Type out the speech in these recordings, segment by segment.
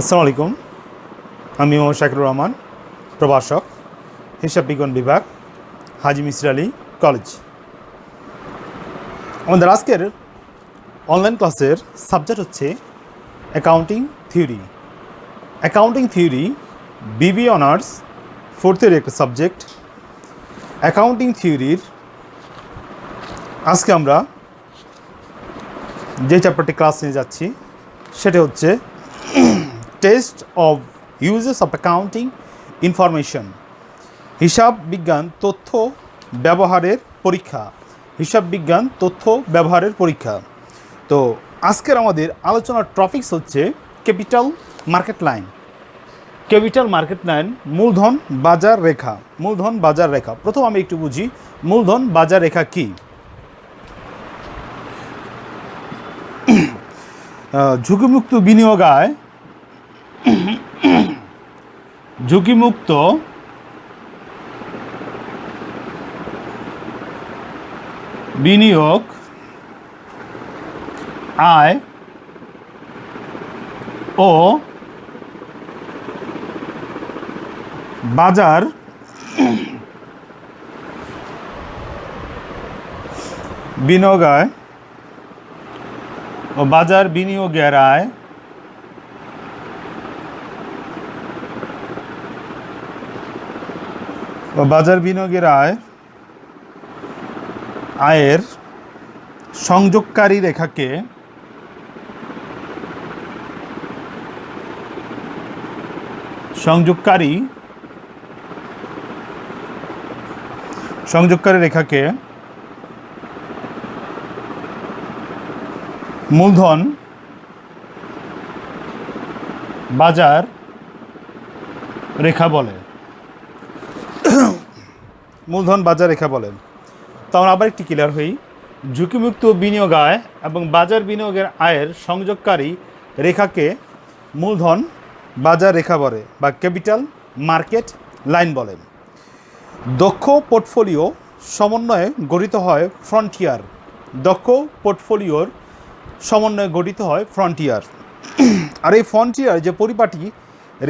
আসসালামু আলাইকুম। আমি মোহাম্মদ শাকিরুর রহমান, প্রভাষক, হিসাব বিজ্ঞান বিভাগ, হাজী মিসির আলী কলেজ। আমাদের আজকের অনলাইন ক্লাসের সাবজেক্ট হচ্ছে অ্যাকাউন্টিং থিওরি। অ্যাকাউন্টিং থিওরি বিবি অনার্স ফোর্থের একটা সাবজেক্ট। অ্যাকাউন্টিং থিওরির আজকে আমরা যে চ্যাপ্টারটি ক্লাস নিয়ে যাচ্ছি সেটা হচ্ছে test of usages of accounting information, হিসাব বিজ্ঞান তথ্য ব্যবহারের পরীক্ষা। হিসাব বিজ্ঞান তথ্য ব্যবহারের পরীক্ষা। তো আজকের আমাদের আলোচনার টপিকস হচ্ছে capital market line. Capital market line, মূলধন বাজার রেখা। মূলধন বাজার রেখা প্রথম আমি একটু বুঝি মূলধন বাজার রেখা কি। ঝুঁকিমুক্ত বিনিয়োগ আয়, ঝুঁকিমুক্ত বিনিয়োগ আয় ও বাজার বিনিয়োগ আয় ও বাজার বিনিয়োগের আয় ও বাজার বিনিয়োগের আয়ের সংযোগকারী রেখাকে সংযোগকারী রেখাকে মূলধন বাজার রেখা বলে। মূলধন বাজার রেখা বলেন। তো আমরা আবার একটি ক্লিয়ার হই। ঝুঁকিমুক্ত বিনিয়োগ আয় এবং বাজার বিনিয়োগের আয়ের সংযোগকারী রেখাকে মূলধন বাজার রেখা বলে বা ক্যাপিটাল মার্কেট লাইন বলেন। দক্ষ পোর্টফোলিও সমন্বয়ে গঠিত হয় ফ্রন্টিয়ার। দক্ষ পোর্টফোলিওর সমন্বয়ে গঠিত হয় ফ্রন্টিয়ার। আর এই ফ্রন্টিয়ার যে পরিপাটি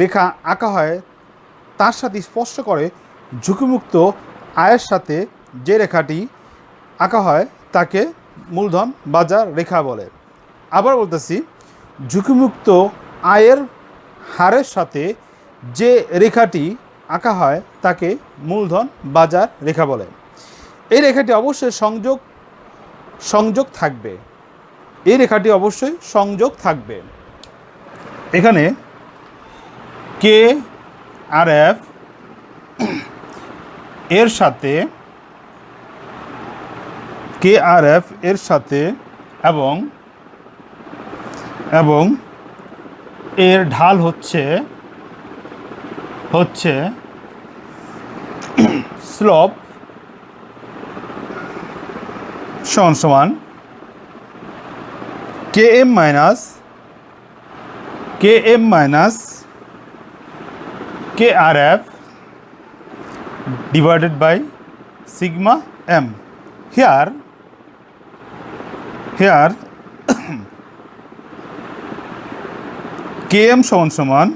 রেখা আঁকা হয় তার সাথে স্পষ্ট করে ঝুঁকিমুক্ত আয়ের সাথে যে রেখাটি আঁকা হয় তাকে মূলধন বাজার রেখা বলে। আবার বলতেছি, ঝুঁকিমুক্ত আয়ের হারের সাথে যে রেখাটি আঁকা হয় তাকে মূলধন বাজার রেখা বলে। এই রেখাটি অবশ্যই সংযোগ থাকবে। এই রেখাটি অবশ্যই সংযোগ থাকবে। এখানে কে আর এফ এর সাথে এবং এর ঢাল হচ্ছে স্লোপ সমান K M minus K R F divided by sigma m. Here km সমান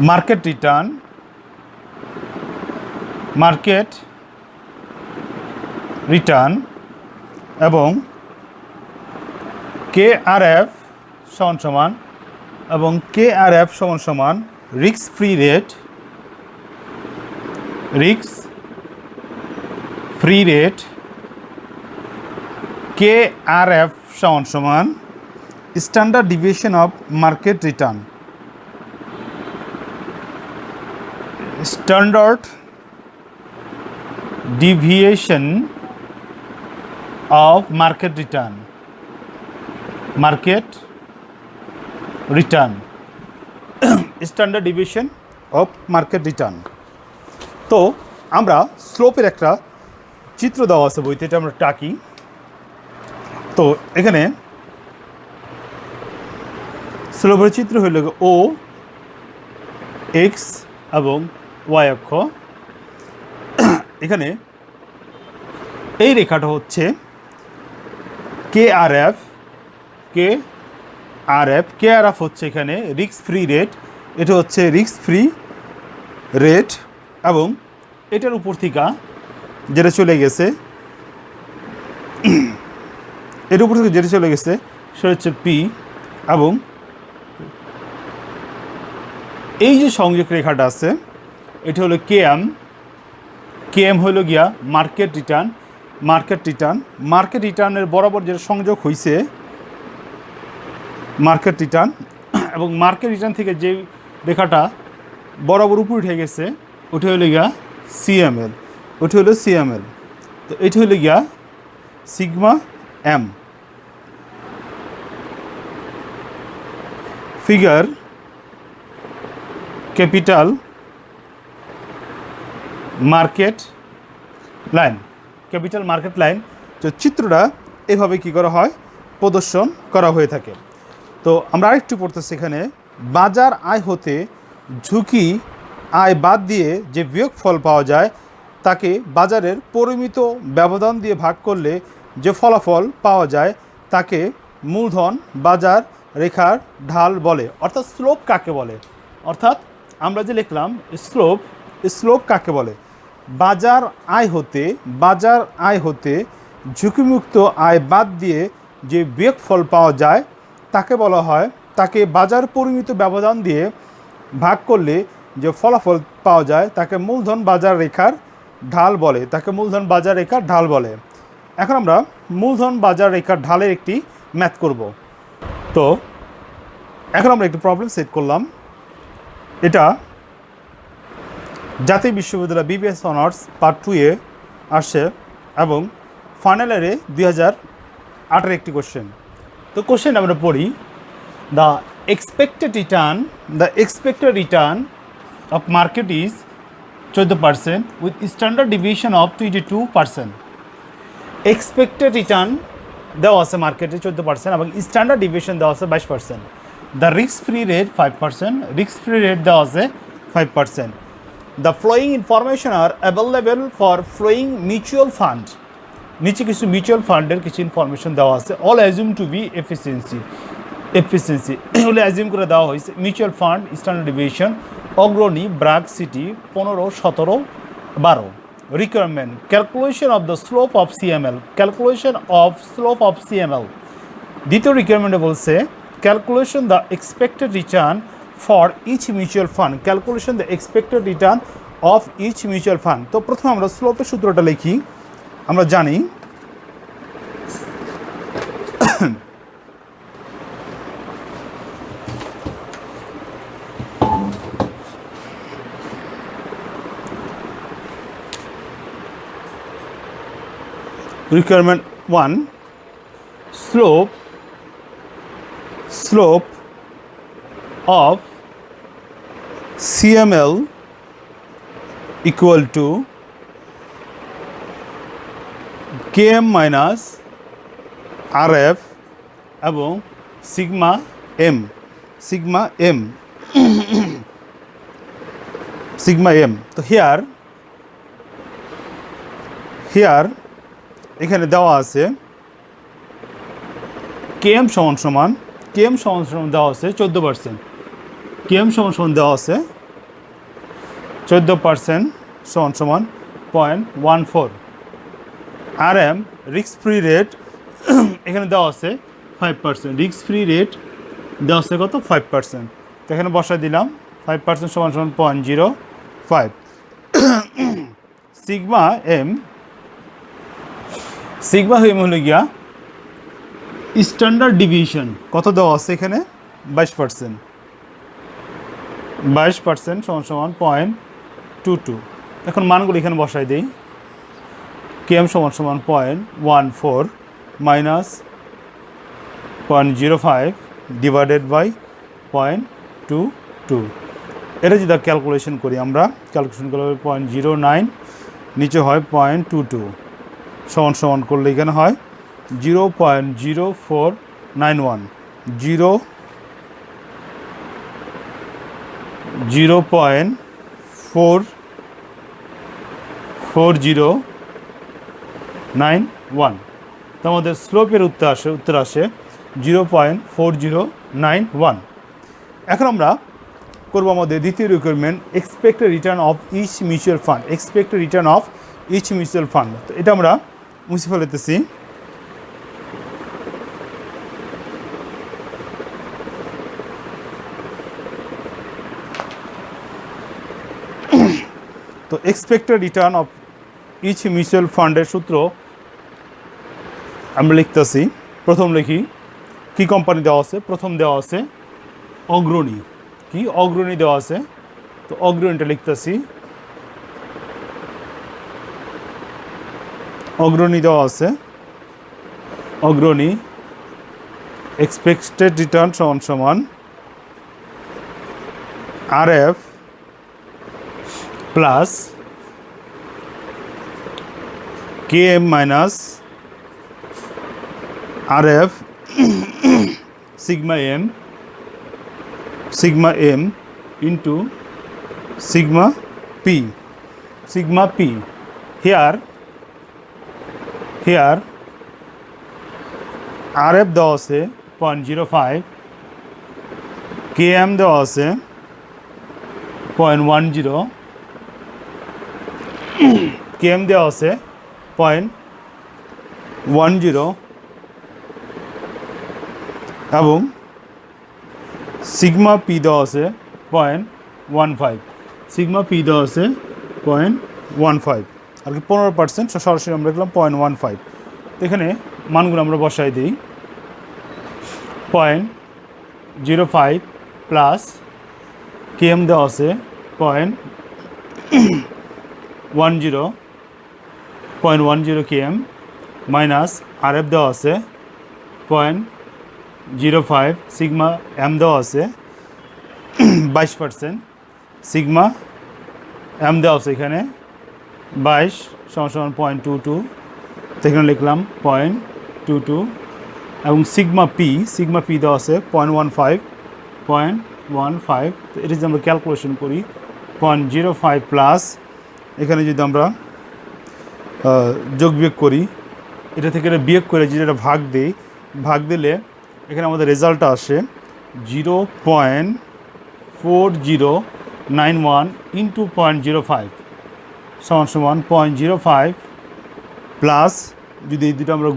মার্কেট রিটার্ন এবং কে আর এফ সমান risk free rate K R F সমান standard deviation of market return. Standard deviation of market return standard deviation of market return. তো আমরা স্লোপের একটা চিত্র দেওয়া আছে বইতে, এটা আমরা টাকি। তো এখানে স্লোপের চিত্র হইল ও এক্স এবং ওয়াই অক্ষ। এখানে এই রেখাটা হচ্ছে কে আর আর এফ, কে আর এফ হচ্ছে এখানে রিস্ক ফ্রি রেট, এটা হচ্ছে রিস্ক ফ্রি রেট, এবং এটার উপর থেকে যেটা চলে গেছে, এর উপর থেকে যেটা চলে গেছে সেটা হচ্ছে পি, এবং এই যে সংযোগ রেখাটা আছে এটা হলো কে এম হলো গিয়া মার্কেট রিটার্ন, মার্কেট রিটার্নের বরাবর যেটা সংযোগ হয়েছে মার্কেট রিটার্ন, এবং মার্কেট রিটার্ন থেকে যে রেখাটা বরাবর উপরে উঠে গেছে ওটা হলো গিয়া সিএমএল, তো এটা হলো গিয়া sigma M. Figure capital market line, তো চিত্রটা এভাবে কি করা হয়, প্রদর্শন করা হয়ে থাকে। তো আমরা আরেকটু পড়তেছি এখানে, বাজার আয় হতে ঝুঁকি আয় বাদ দিয়ে যে বিয়োগফল পাওয়া যায় তাকে বাজারের পরিমিত ব্যবধান দিয়ে ভাগ করলে যে ফলাফল পাওয়া যায় তাকে মূলধন বাজার রেখার ঢাল বলে। অর্থাৎ স্লোপ কাকে বলে, অর্থাৎ আমরা যে লিখলাম স্লোপ কাকে বলে, বাজার আয় হতে ঝুঁকিমুক্ত আয় বাদ দিয়ে যে বিয়োগফল পাওয়া যায় তাকে বলা হয়, তাকে বাজার পরিমিত ব্যবধান দিয়ে ভাগ করলে যে ফলাফল পাওয়া যায় তাকে মূলধন বাজার রেখার ঢাল বলে। এখন আমরা মূলধন বাজার রেখার ঢালের একটি ম্যাথ করব। তো এখন আমরা একটু প্রবলেম সেট করলাম, এটা জাতীয় বিশ্ববিদ্যালয় বিবিএস অনার্স পার্ট 2-এ আসছে এবং ফাইনাল ইয়ারে 2008-এর একটি কোশ্চেন। তো কোশ্চেন আমরা পড়ি, the expected return of market is 14% with standard deviation of 22%। Expected return দেওয়া আছে মার্কেটে 14% এবং স্ট্যান্ডার্ড ডিভিয়েশন দেওয়া আছে 22%। দ্য রিস্ক ফ্রি রেট 5%, দেওয়া আছে 5%। The following information are available for flowing mutual fund. নিচে কিছু মিউচুয়াল ফান্ডের কিছু ইনফরমেশন দেওয়া আছে। All assume to be efficiency এগুলো অ্যাজিউম করে দেওয়া হয়েছে। Mutual fund standard deviation Agrani BRAC City 15, 17, 12। Requirement calculation of the slope of CML. দ্বিতীয় রিকোয়ারমেন্টে বলছে calculation the expected return for each mutual fund, তো প্রথমে আমরা স্লোপের সূত্রটা লিখি। আমরা জানি requirement 1, slope of CML equal to KM minus RF এবং সিগমা M তো হিয়ার এখানে দেওয়া আছে KM সমান দেওয়া আছে 14%, দেওয়া আছে 14% সমান 0.14। RM রিস্ক ফ্রি রেট এখানে দেওয়া আছে 5%, রিস্ক ফ্রি রেট দেওয়া আছে কত 5%, তো এখানে বসাই দিলাম 5% সমান 0.05। সিগমা এম হলো গিয়া স্ট্যান্ডার্ড ডিভিয়েশন কত দেওয়া আছে এখানে 22% সমান 0.22। এখন মানগুলো এখানে বসাই দেই। কেএম সমান 0.14 মাইনাস 0.05 ডিভাইডেড বাই 0.22। এটা যদি ক্যালকুলেশন করি আমরা, ক্যালকুলেশন করলে 0.09, নিচে হয় 0.22, সমান করলে এখানে হয় 0.0491, 0.4091। তো আমাদের স্লোপের উত্তর আসে 0.4091। এখন আমরা করবো আমাদের দ্বিতীয় requirement, expected return of each mutual fund. Expected return of each mutual fund, তো এটা আমরা মুছে ফেলতেছি। তো expected return of each mutual ফান্ডের সূত্র আমরা লিখতেছি। প্রথম লিখি কি কোম্পানি দেওয়া আছে, প্রথম দেওয়া আছে অগ্রণী, কি অগ্রণী দেওয়া আছে, তো অগ্রণীটা লিখতেছি। অগ্রণী দেওয়া আছে, অগ্রণী এক্সপেক্টেড রিটার্ন সমান সমান RF plus KM minus RF sigma m into sigma p, here RF দেওয়া আছে 0.05, KM দেওয়া আছে 0.10, KM দেওয়া আছে 0.10 এবং সিগমা পি দেওয়া আছে 0.15, সিগমা পি দেওয়া আছে 0.15 আর কি 15%, সরাসরি আমরা লিখলাম 0.15। তো এখানে মানগুলো আমরা বসাই দিই। 0.05 প্লাস KM দেওয়া আছে 0.10 KM মাইনাস RF দেওয়া আছে 0.05, সিগমা M দেওয়া আছে 22%, সিগমা M দেওয়া আছে এখানে 22 সমান 0.22, তো এখানে লিখলাম 0.22 এবং সিগমা পি দেওয়া আছে 0.15, তো এটা যদি আমরা ক্যালকুলেশন করি 0.05 প্লাস এখানে যদি আমরা যোগ বিয়োগ করি, এটা থেকে এটা বিয়োগ করে যদি এটা ভাগ দিলে এখানে আমাদের রেজাল্টটা আসে 0.4091 ইন্টু 0.05 সমান 0.05 প্লাস যদি এই দুটো আমরা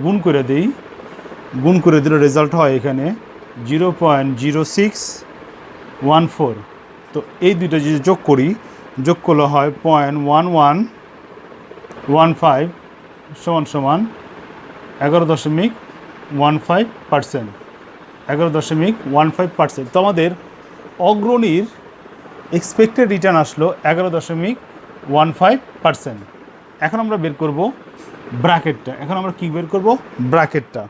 গুণ করে দিলে রেজাল্ট হয় এখানে 0.0614। তো এই দুটো যদি যোগ করলে হয় 0.1115 সমান 11.15%, 11.15%। তো আমাদের অগ্রণীর এক্সপেক্টেড রিটার্ন আসলো 11.15%। এখন আমরা বের করব ব্র্যাকেটটা। এখন আমরা কি বের করব? ব্র্যাকেটটা।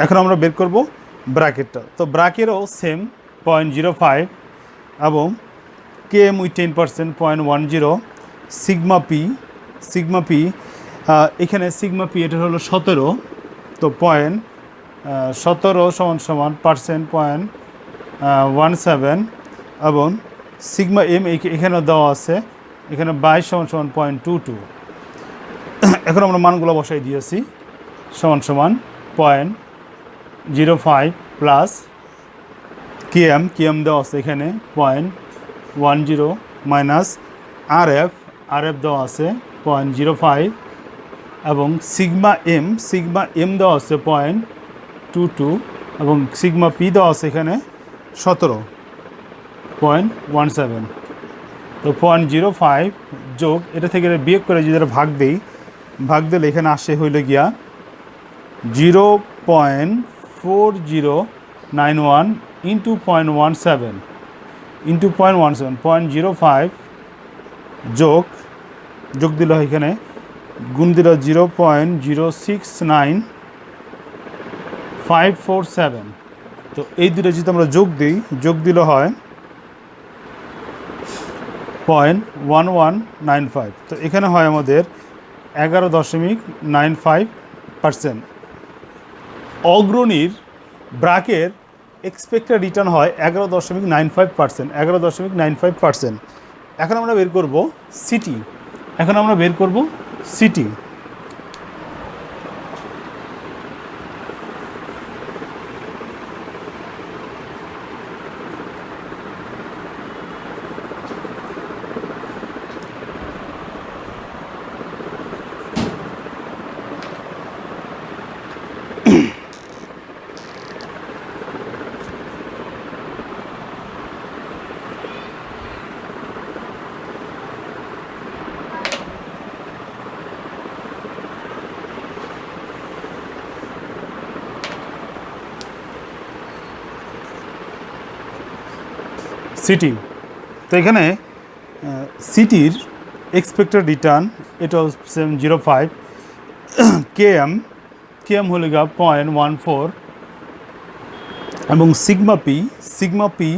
এখন আমরা বের করব ব্র্যাকেটটা। তো ব্র্যাকেটও সেম 0.05 এবং KM উইথ 10% 0.10, সিগমা পি এখানে সিগমা পি এটা হলো 17, তো 0.17 সমান পার্সেন্ট 0.17 এবং সিগমা M এখানেও দেওয়া আছে, এখানে 22 সমান 0.22। এখন আমরা মানগুলো বসাই দিয়েছি সমান 0.05 প্লাস KM দেওয়া আছে এখানে 0.10 মাইনাস RF দেওয়া আছে 0.05 এবং সিগমা M দেওয়া আছে 0.22 এবং সিগমা P দেওয়া আছে এখানে 17.17। তো 0.05 যোগ এটা থেকে বিয়োগ করে যদি ভাগ দিলে এখানে আসে হইলে গিয়া 0.4091 ইন্টু 0.17 0.05 যোগ দিল এখানে গুণ দিল 0.069547। তো এই দুটো যদি আমরা যোগ দিলে হয় 0.1195। তো এখানে হয় আমাদের 11.95%। অগ্রণীর ব্র্যাকের এক্সপেক্টেড রিটার্ন হয় 11.95%, 11.95%। এখন আমরা বের করব সিটি। সিটি। তো এখানে সিটির এক্সপেক্টেড রিটার্ন এটা হচ্ছে 0.5, কেএম হলো গা 0.14 এবং সিগমা পি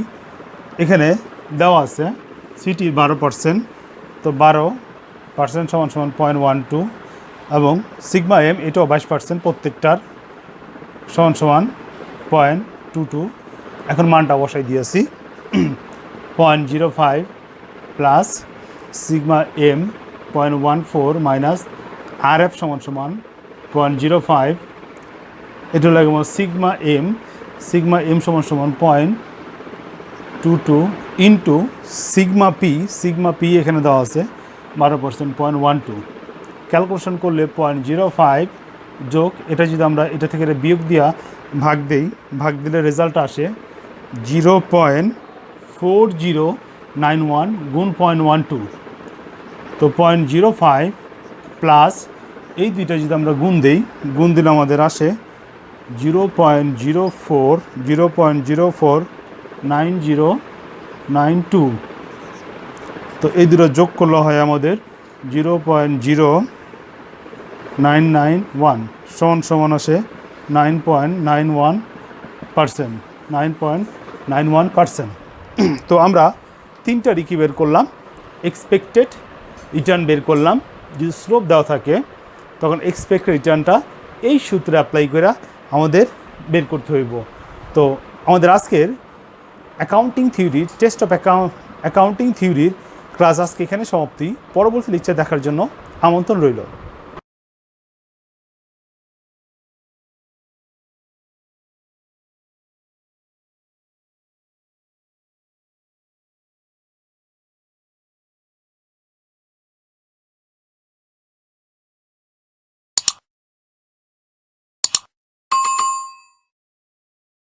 এখানে দেওয়া আছে সিটির 12%, তো 12% সমান 0.12 এবং সিগমা এম এটাও 22% প্রত্যেকটার সমান 0.22। এখন মানটা বসাই দিয়েছি 0.05 প্লাস সিগমা এম 0.14 মাইনাস আর এফ সমান 0.05। এটা লাগে সিগমা এম সমান 0.22 ইন্টু সিগমা পি এখানে দেওয়া আছে 12%, 0.12। ক্যালকুলেশন করলে 0.05 যোগ এটা যদি আমরা এটা থেকে বিয়োগ দিয়া ভাগ দিলে রেজাল্ট আসে 0.4091 গুণ 0.12। তো 0.05 প্লাস এই দুইটা যদি আমরা গুণ দিলে আমাদের আসে 0.049092। তো এই দুটো যোগ করলে হয় আমাদের 0.0991 সমান আসে 9.91%। তো আমরা তিনটা রিকি বের করলাম, এক্সপেক্টেড রিটার্ন বের করলাম। যদি স্লোপ দেওয়া থাকে তখন এক্সপেক্টেড রিটার্নটা এই সূত্রে অ্যাপ্লাই করে আমাদের বের করতে হইব। তো আমাদের আজকের অ্যাকাউন্টিং থিওরির টেস্ট অফ অ্যাকাউন্টিং থিওরির ক্লাস আজকে এখানে সমাপ্তি। পরবর্তী লেকচার দেখার জন্য আমন্ত্রণ রইল।